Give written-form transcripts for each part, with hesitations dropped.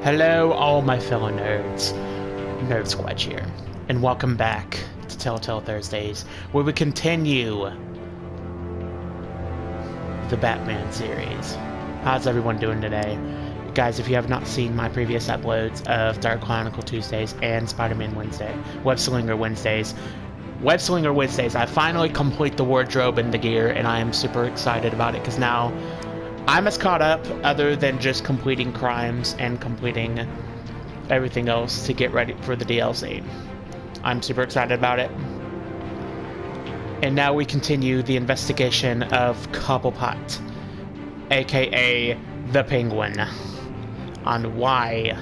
Hello, all my fellow nerds. Nerd Squad here, and welcome back to Telltale Thursdays, where we continue the Batman series. How's everyone doing today? Guys, if you have not seen my previous uploads of Dark Chronicle Tuesdays and Spider-Man Wednesday, Web-Slinger Wednesdays, I finally complete the wardrobe and the gear, and I am super excited about it, because now I'm as caught up, other than just completing crimes and completing everything else to get ready for the DLC. I'm super excited about it. And now we continue the investigation of Cobblepot, aka the Penguin, on why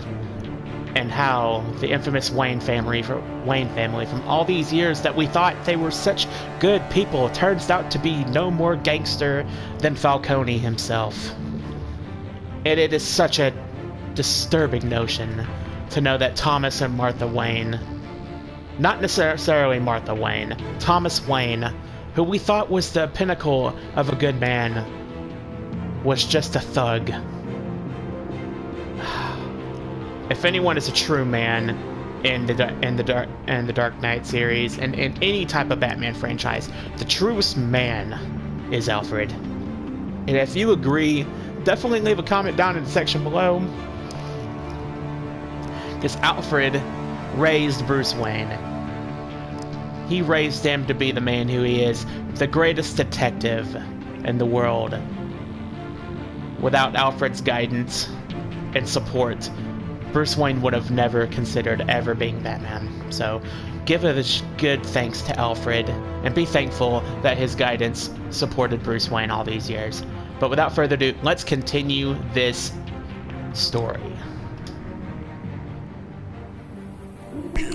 and how the infamous Wayne family from all these years that we thought they were such good people turns out to be no more gangster than Falcone himself. And it is such a disturbing notion to know that Thomas and Martha Wayne, not necessarily Martha Wayne, Thomas Wayne, who we thought was the pinnacle of a good man, was just a thug. If anyone is a true man in the Dark Knight series and in any type of Batman franchise, the truest man is Alfred. And if you agree, definitely leave a comment down in the section below. Because Alfred raised Bruce Wayne. He raised him to be the man who he is, the greatest detective in the world. Without Alfred's guidance and support, Bruce Wayne would have never considered ever being Batman. So give a good thanks to Alfred and be thankful that his guidance supported Bruce Wayne all these years. But without further ado, let's continue this story. Come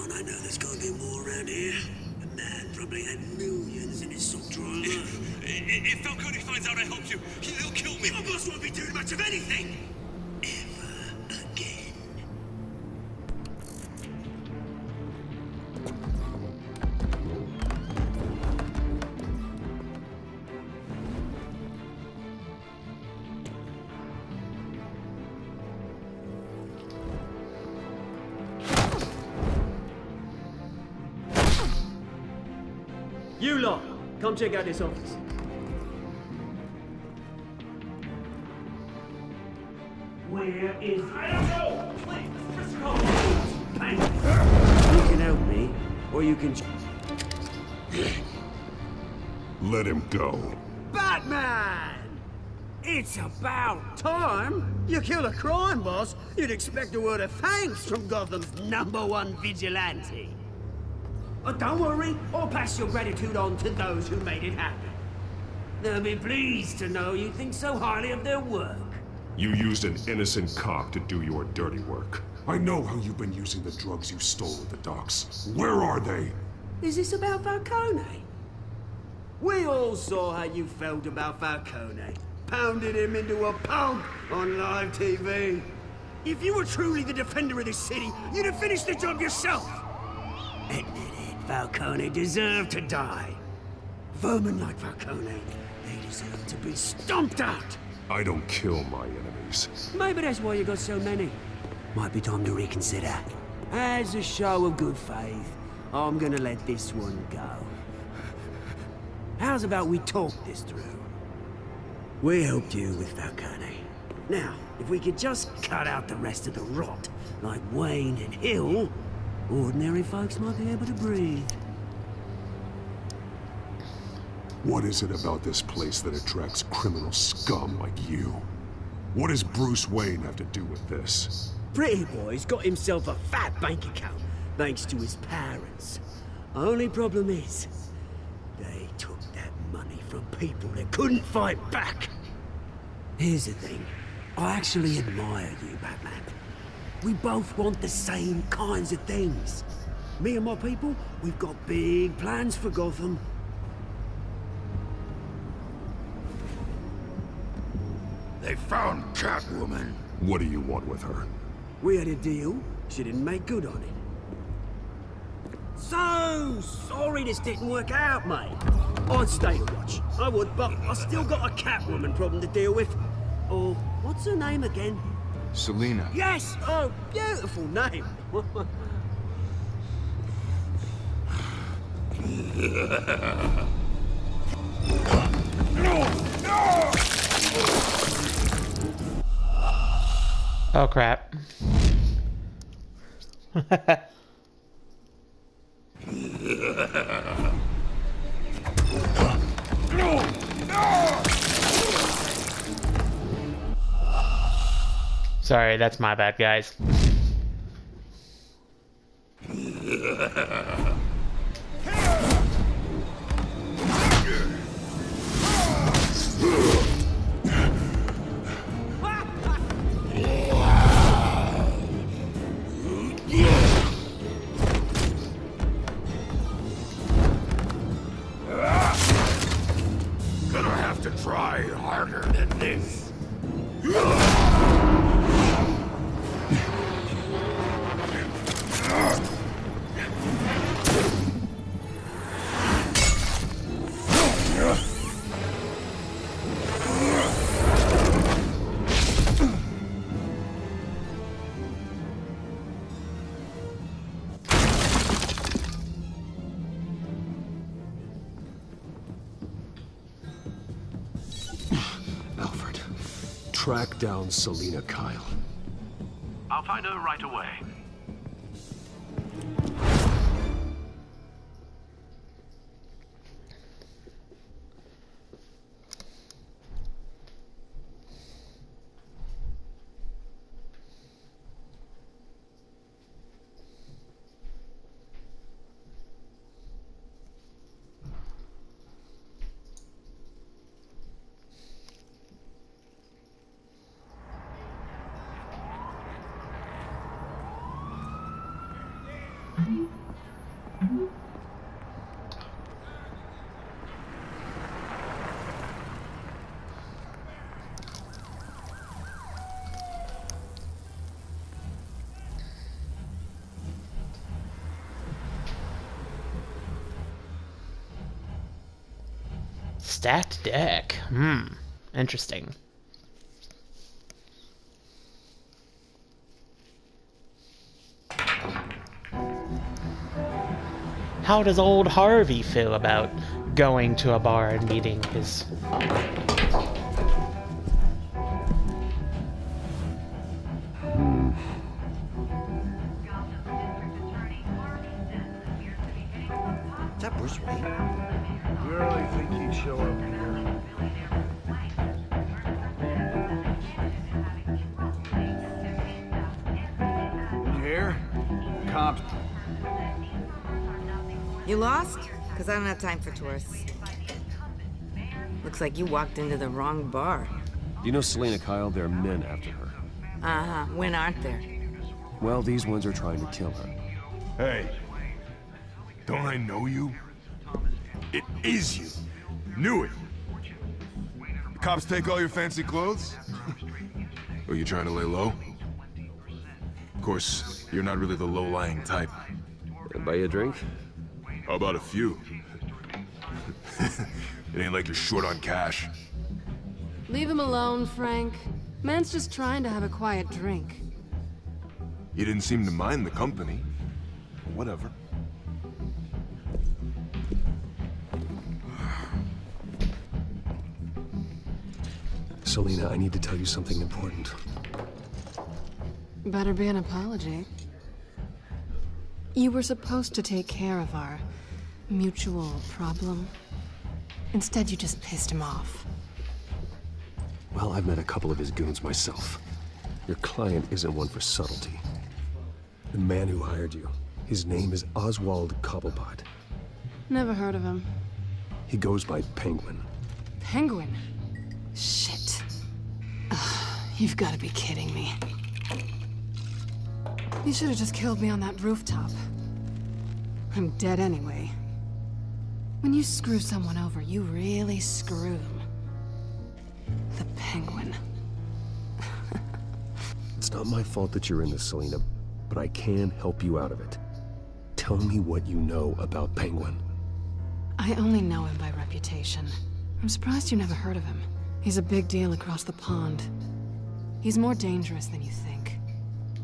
on, I know there's gonna be more around here. The man probably had millions in his sock drawer. If Falcone finds out I helped you, he'll kill me. Your boss won't be doing much of anything. You lot, come check out this office. Where is... I don't know! Please, Mr. Cole! You can help me, or you can... Let him go. Batman! It's about time. You kill a crime boss, you'd expect a word of thanks from Gotham's #1 vigilante. Oh, don't worry, I'll pass your gratitude on to those who made it happen. They'll be pleased to know you think so highly of their work. You used an innocent cop to do your dirty work. I know how you've been using the drugs you stole at the docks. Where are they? Is this about Falcone? We all saw how you felt about Falcone. Pounded him into a pulp on live TV. If you were truly the defender of this city, you'd have finished the job yourself. Admit it, Falcone deserved to die. Vermin like Falcone, they deserve to be stomped out. I don't kill my enemies. Maybe that's why you got so many. Might be time to reconsider. As a show of good faith, I'm gonna let this one go. How's about we talk this through? We helped you with Falcone. Now, if we could just cut out the rest of the rot, like Wayne and Hill, ordinary folks might be able to breathe. What is it about this place that attracts criminal scum like you? What does Bruce Wayne have to do with this? Pretty Boy's got himself a fat bank account, thanks to his parents. Only problem is, they took that money from people that couldn't fight back. Here's the thing, I actually admire you, Batman. We both want the same kinds of things. Me and my people, we've got big plans for Gotham. They found Catwoman. What do you want with her? We had a deal, she didn't make good on it. So sorry this didn't work out, mate. I'd stay to watch. I would, but I still got a Catwoman problem to deal with. Or, what's her name again? Selina. Yes! Oh, beautiful name. Oh crap. Sorry, that's my bad, guys. Gonna have to try harder than this. Alfred, track down Selina Kyle. I'll find her right away. Stacked deck. Interesting. How does old Harvey feel about going to a bar and meeting his... Is that Bruce Wayne? You really think he'd show up here? You hear? Cops. You lost? Because I don't have time for tourists. Looks like you walked into the wrong bar. You know Selina Kyle? There are men after her. Uh-huh. When aren't there? Well, these ones are trying to kill her. Hey, don't I know you? It is you. Knew it. The cops take all your fancy clothes? Are you trying to lay low? Of course, you're not really the low-lying type. Buy you a drink? How about a few? It ain't like you're short on cash. Leave him alone, Frank. Man's just trying to have a quiet drink. You didn't seem to mind the company. Whatever. Selina, I need to tell you something important. Better be an apology. You were supposed to take care of our mutual problem. Instead, you just pissed him off. Well, I've met a couple of his goons myself. Your client isn't one for subtlety. The man who hired you, his name is Oswald Cobblepot. Never heard of him. He goes by Penguin. Penguin? Shit. Ugh, you've got to be kidding me. You should have just killed me on that rooftop. I'm dead anyway. When you screw someone over, you really screw them. The Penguin. It's not my fault that you're in this, Selina, but I can help you out of it. Tell me what you know about Penguin. I only know him by reputation. I'm surprised you never heard of him. He's a big deal across the pond. He's more dangerous than you think.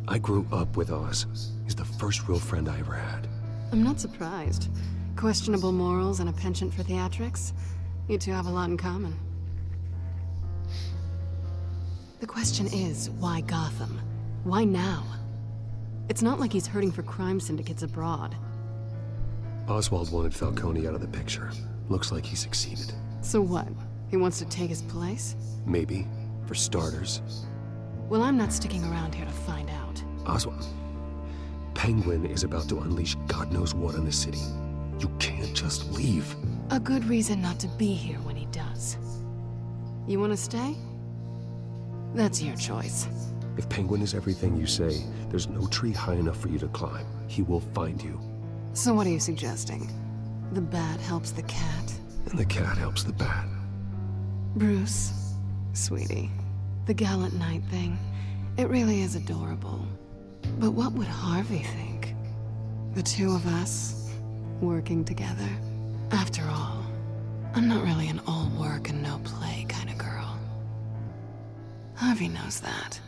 I grew up with Oz. He's the first real friend I ever had. I'm not surprised. Questionable morals and a penchant for theatrics. You two have a lot in common. The question is, why Gotham? Why now? It's not like he's hurting for crime syndicates abroad. Oswald wanted Falcone out of the picture. Looks like he succeeded. So what? He wants to take his place? Maybe, for starters. Well, I'm not sticking around here to find out. Oswald, Penguin is about to unleash God knows what on the city. You can't just leave. A good reason not to be here when he does. You want to stay? That's your choice. If Penguin is everything you say, there's no tree high enough for you to climb. He will find you. So what are you suggesting? The bat helps the cat? And the cat helps the bat. Bruce, sweetie, the gallant knight thing, it really is adorable. But what would Harvey think? The two of us, working together? After all, I'm not really an all work and no play kind of girl. Harvey knows that.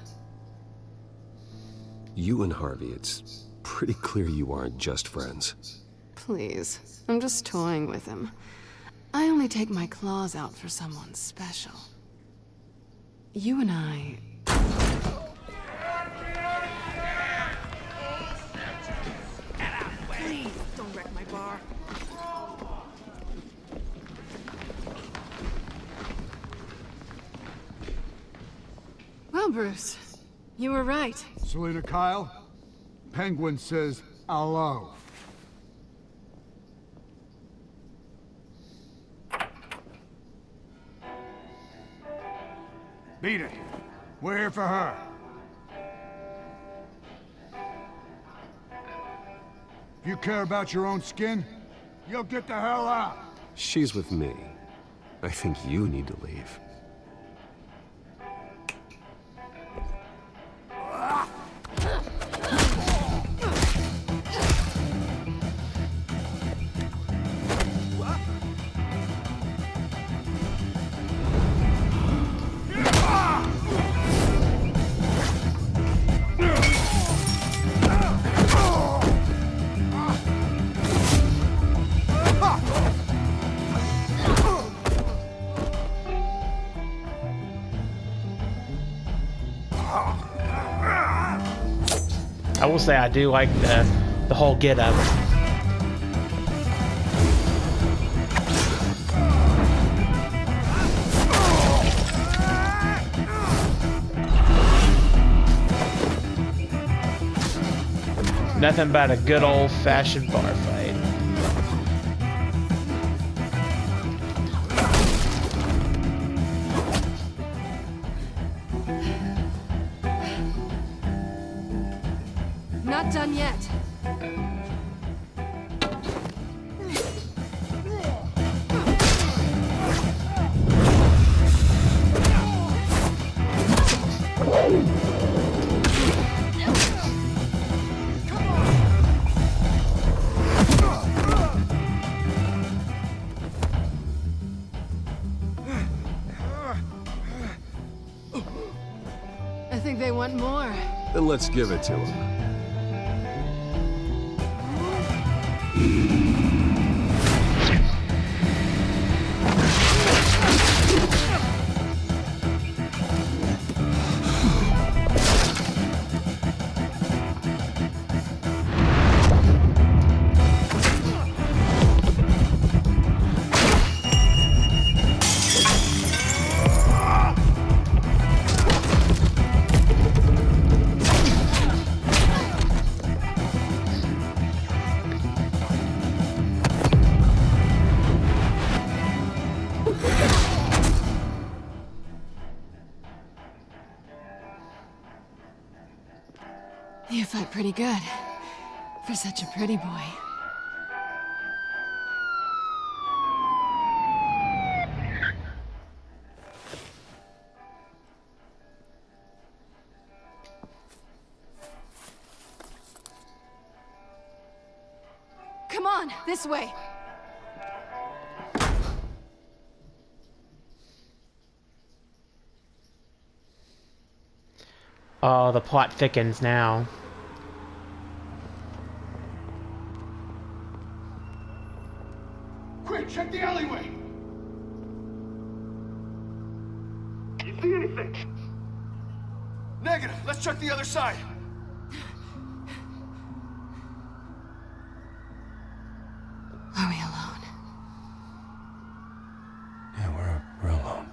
You and Harvey, it's pretty clear you aren't just friends. Please, I'm just toying with him. I only take my claws out for someone special. You and I... Please, don't wreck my bar. Well, Bruce, you were right. Selina Kyle, Penguin says hello. Beat it. We're here for her. If you care about your own skin, you'll get the hell out. She's with me. I think you need to leave. I will say I do like the whole get up. Nothing but a good old-fashioned bar fight. Not done yet. I think they want more. Then let's give it to him. You fight pretty good. For such a pretty boy. Come on, this way. Oh, the plot thickens now. Quick, check the alleyway! You see anything? Negative. Let's check the other side. Are we alone? Yeah, we're alone.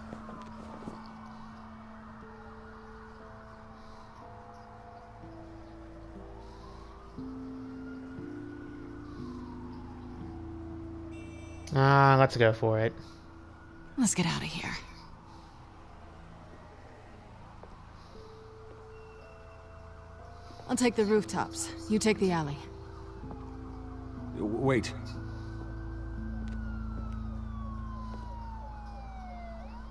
Let's go for it. Let's get out of here. I'll take the rooftops. You take the alley. Wait.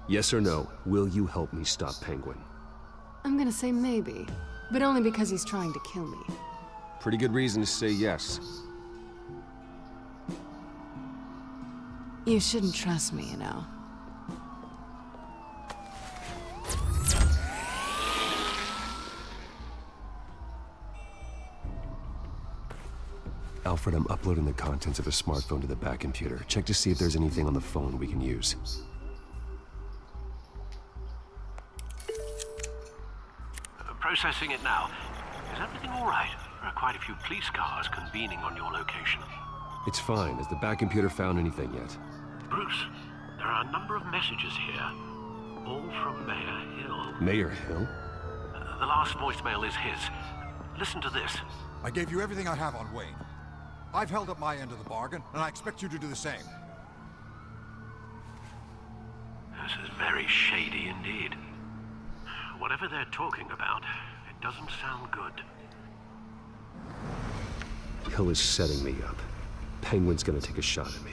Yes or no, will you help me stop Penguin? I'm gonna say maybe, but only because he's trying to kill me. Pretty good reason to say yes. You shouldn't trust me, you know. Alfred, I'm uploading the contents of a smartphone to the back computer. Check to see if there's anything on the phone we can use. Processing it now. Is everything all right? There are quite a few police cars convening on your location. It's fine. Has the back computer found anything yet? Bruce, there are a number of messages here, all from Mayor Hill. Mayor Hill? The last voicemail is his. Listen to this. I gave you everything I have on Wayne. I've held up my end of the bargain, and I expect you to do the same. This is very shady indeed. Whatever they're talking about, it doesn't sound good. Hill is setting me up. Penguin's gonna take a shot at me.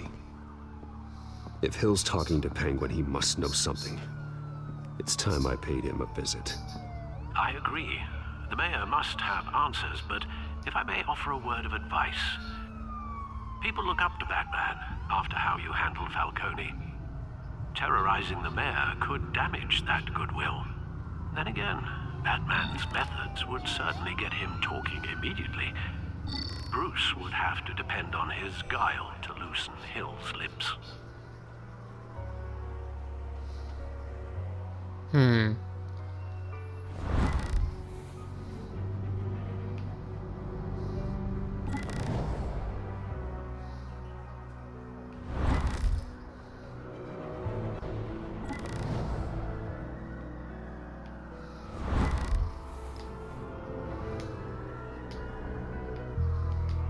If Hill's talking to Penguin, he must know something. It's time I paid him a visit. I agree. The mayor must have answers, but if I may offer a word of advice. People look up to Batman after how you handled Falcone. Terrorizing the mayor could damage that goodwill. Then again, Batman's methods would certainly get him talking immediately. Bruce would have to depend on his guile to loosen Hill's lips.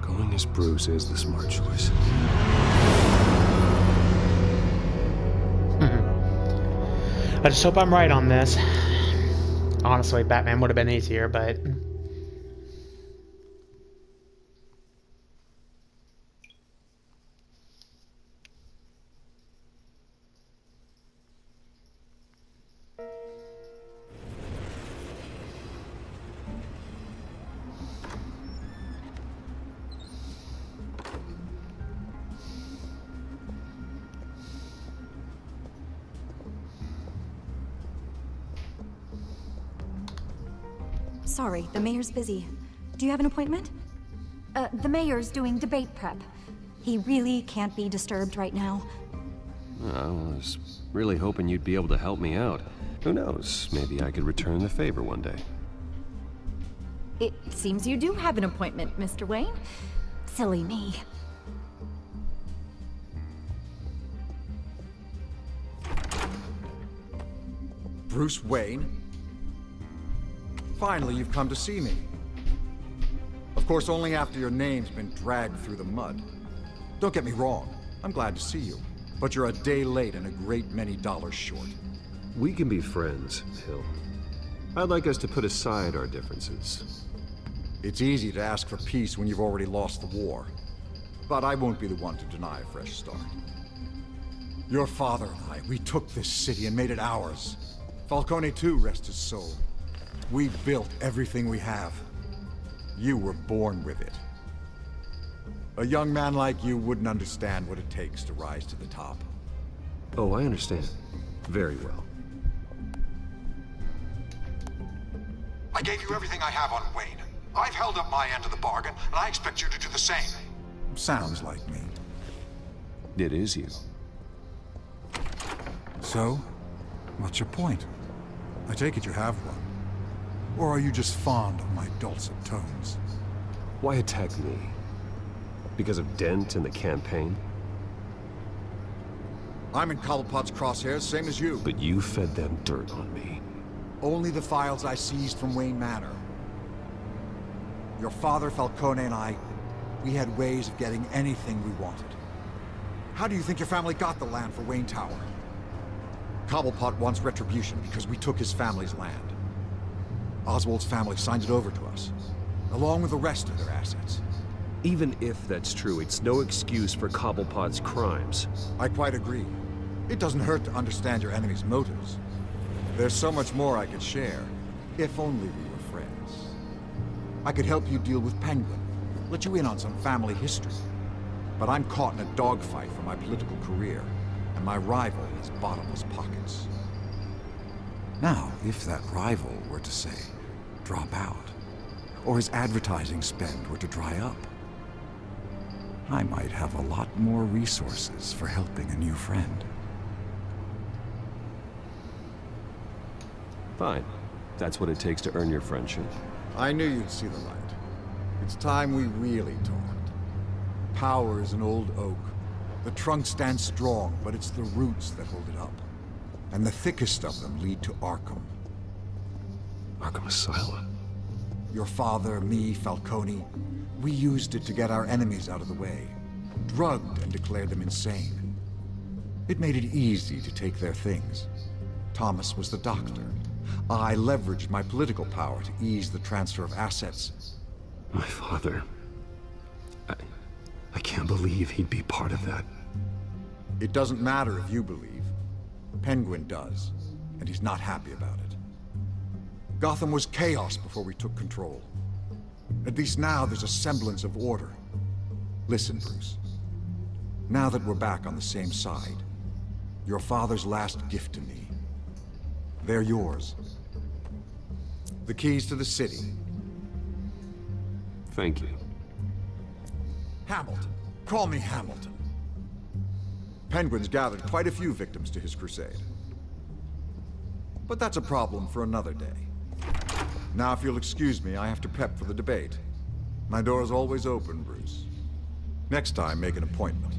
Going as Bruce is the smart choice. I just hope I'm right on this. Honestly, Batman would have been easier, but... Sorry, the mayor's busy. Do you have an appointment? The mayor's doing debate prep. He really can't be disturbed right now. I was really hoping you'd be able to help me out. Who knows? Maybe I could return the favor one day. It seems you do have an appointment, Mr. Wayne. Silly me. Bruce Wayne? Finally, you've come to see me. Of course, only after your name's been dragged through the mud. Don't get me wrong, I'm glad to see you. But you're a day late and a great many dollars short. We can be friends, Hill. I'd like us to put aside our differences. It's easy to ask for peace when you've already lost the war. But I won't be the one to deny a fresh start. Your father and I, we took this city and made it ours. Falcone too, rest his soul. We built everything we have. You were born with it. A young man like you wouldn't understand what it takes to rise to the top. Oh, I understand. Very well. I gave you everything I have on Wayne. I've held up my end of the bargain, and I expect you to do the same. Sounds like me. It is you. So, what's your point? I take it you have one. Or are you just fond of my dulcet tones? Why attack me? Because of Dent and the campaign? I'm in Cobblepot's crosshairs, same as you. But you fed them dirt on me. Only the files I seized from Wayne Manor. Your father, Falcone, and I, we had ways of getting anything we wanted. How do you think your family got the land for Wayne Tower? Cobblepot wants retribution because we took his family's land. Oswald's family signed it over to us, along with the rest of their assets. Even if that's true, it's no excuse for Cobblepot's crimes. I quite agree. It doesn't hurt to understand your enemy's motives. There's so much more I could share, if only we were friends. I could help you deal with Penguin, let you in on some family history. But I'm caught in a dogfight for my political career, and my rival has bottomless pockets. Now, if that rival were to say, drop out, or his advertising spend were to dry up, I might have a lot more resources for helping a new friend. Fine. That's what it takes to earn your friendship. I knew you'd see the light. It's time we really talked. Power is an old oak. The trunk stands strong, but it's the roots that hold it up. And the thickest of them lead to Arkham. Arkham Asylum? Your father, me, Falcone, we used it to get our enemies out of the way. Drugged and declared them insane. It made it easy to take their things. Thomas was the doctor. I leveraged my political power to ease the transfer of assets. My father... I can't believe he'd be part of that. It doesn't matter if you believe. Penguin does, and he's not happy about it. Gotham was chaos before we took control. At least now there's a semblance of order. Listen, Bruce. Now that we're back on the same side, your father's last gift to me, they're yours. The keys to the city. Thank you. Hamilton. Call me Hamilton. Penguin's gathered quite a few victims to his crusade. But that's a problem for another day. Now, if you'll excuse me, I have to prep for the debate. My door is always open, Bruce. Next time, make an appointment.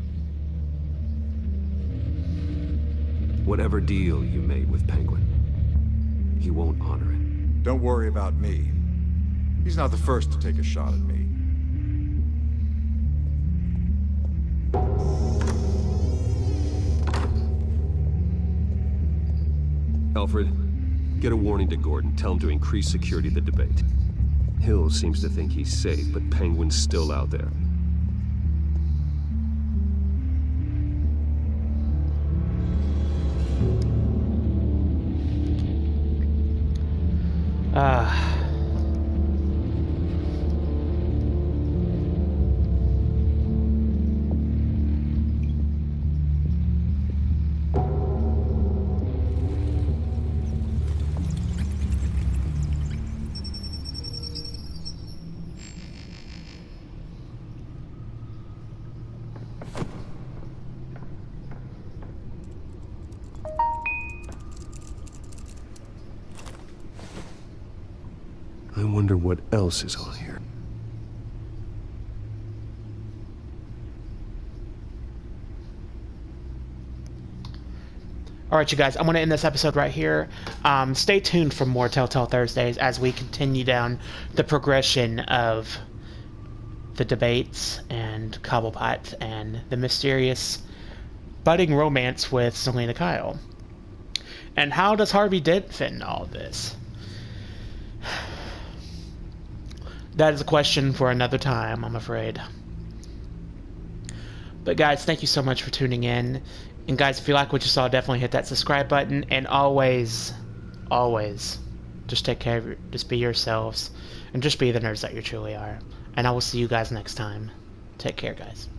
Whatever deal you made with Penguin, he won't honor it. Don't worry about me. He's not the first to take a shot at me. Alfred, get a warning to Gordon. Tell him to increase security of the debate. Hill seems to think he's safe, but Penguin's still out there. I wonder what else is on here. All right, you guys, I'm going to end this episode right here. Stay tuned for more Telltale Thursdays as we continue down the progression of the debates and Cobblepot and the mysterious budding romance with Selena Kyle. And how does Harvey Dent fit in all this? That is a question for another time, I'm afraid. But guys, thank you so much for tuning in. And guys, if you like what you saw, definitely hit that subscribe button. And always, always, just take care of just be yourselves. And just be the nerds that you truly are. And I will see you guys next time. Take care, guys.